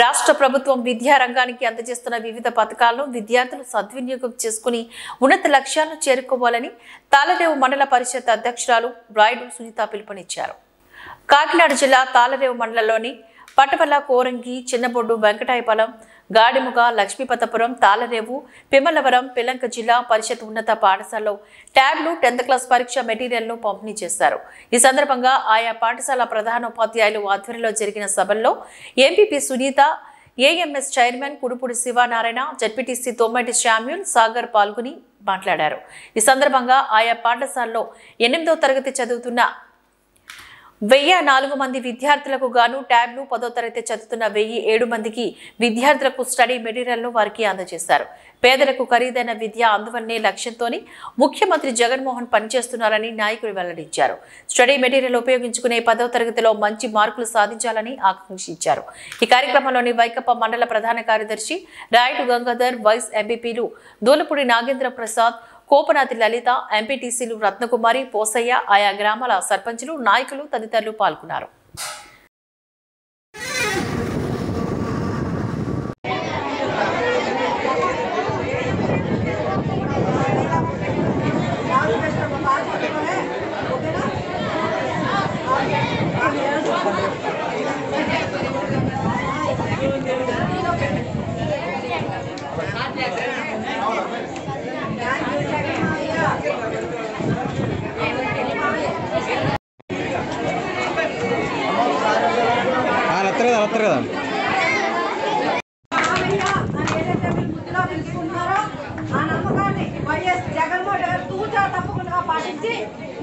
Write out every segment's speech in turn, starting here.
రాష్ట్ర ప్రభుత్వం విద్యా రంగానికి అందజేస్తున్న వివిధ పథకాలను విద్యార్థులు సద్వినియోగం చేసుకుని ఉన్నత లక్ష్యాలను చేరుకోవాలని తాళరేవు మండల పరిషత్ అధ్యక్షురాలు రాయుడు సునీత పిలుపునిచ్చారు. కాకినాడ జిల్లా తాళరేవు మండలంలోని పటవల, కోరంగి, చిన్నబొడ్డు, వెంకటాయపాలెం, గాడిముగ, లక్ష్మీపతపురం, తాళరేవు, పిమలవరం, పిలంక జిల్లా పరిషత్ ఉన్నత పాఠశాలలో ట్యాబ్లు, 10th క్లాస్ పరీక్ష మెటీరియల్ను పంపిణీ చేశారు. ఈ సందర్భంగా ఆయా పాఠశాల ప్రధానోపాధ్యాయులు ఆధ్వర్యంలో జరిగిన సభల్లో MPP Sunitha, AMS chairman Kudupudi Sivanarayana, ZPTC Tommiti Samuel, Sagar పాల్గొని మాట్లాడారు. ఈ సందర్భంగా ఆయా పాఠశాలలో 8వ తరగతి చదువుతున్న 1004 మంది విద్యార్థులకు గాను ట్యాబ్లు, 10వ తరగతి చదువుతున్న 1007 మందికి విద్యార్థులకు స్టడీ మెటీరియల్ను వారికి అందజేశారు. పేదలకు ఖరీదైన విద్య అందువల్లనే లక్ష్యంతోని ముఖ్యమంత్రి జగన్మోహన్ పనిచేస్తున్నారని నాయకులు వెల్లడించారు. స్టడీ మెటీరియల్ ఉపయోగించుకునే 10వ తరగతిలో మంచి మార్కులు సాధించాలని ఆకాంక్షించారు. ఈ కార్యక్రమంలోని వైకప్ప మండల ప్రధాన కార్యదర్శి రాయుడు గంగాధర్, వైస్ ఎంపీపీలు దూలపూడి నాగేంద్ర ప్రసాద్, కోపనాతి లలిత, ఎంపీటీసీలు రత్నకుమారి, పోసయ్య, ఆయా గ్రామాల సర్పంచులు, నాయకులు తదితరులు పాల్గొన్నారు.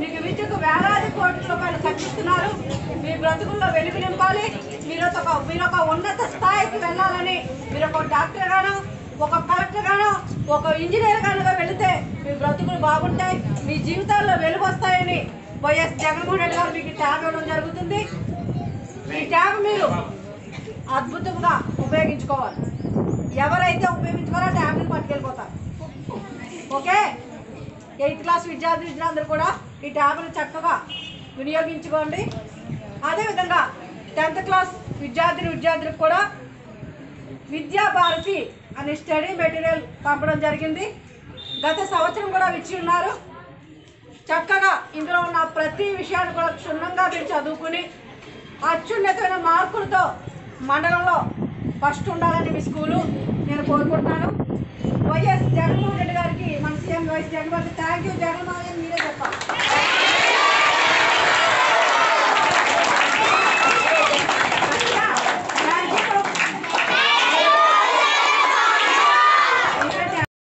మీకు విద్యకు వేలాది కోట్ల రూపాయలు ఖర్చిస్తున్నారు. మీ బ్రతుకుల్లో వెలుగు నింపాలి. మీరు ఒక ఉన్నత స్థాయికి వెళ్ళాలని, మీరు ఒక డాక్టర్ గాను, ఒక కలెక్టర్ గాను, ఒక ఇంజనీర్ గానుగా వెళితే మీ బ్రతుకులు బాగుంటాయి, మీ జీవితాల్లో వెలుగు వస్తాయని వైఎస్ జగన్మోహన్ రెడ్డి గారు మీకు ట్యాబ్ ఇవ్వడం జరుగుతుంది. ఈ ట్యాబ్ మీరు అద్భుతంగా ఉపయోగించుకోవాలి. ఎవరైతే ఉపయోగించుకోవాలో ట్యాబ్ని పట్టుకెళ్ళిపోతారు. ఓకే, 8th క్లాస్ విద్యార్థులందరూ కూడా ఈ ట్యాబ్ను చక్కగా వినియోగించుకోండి. అదేవిధంగా 10th క్లాస్ విద్యార్థులకు కూడా విద్యాభారతి అనే స్టడీ మెటీరియల్ పంపడం జరిగింది. గత సంవత్సరం కూడా ఇచ్చి ఉన్నారు. చక్కగా ఇందులో ఉన్న ప్రతి విషయాన్ని కూడా క్షుణ్ణంగా మీరు చదువుకుని అత్యున్నతమైన మార్కులతో మండలంలో ఫస్ట్ ఉండాలని మీ స్కూలు నేను కోరుకుంటున్నాను. వైఎస్ జగన్మోహన్ రెడ్డి గారికి, మన CM YS Jaganmohan Reddy, thank you Jaganmohan Reddy, మీరే చెప్పాలి.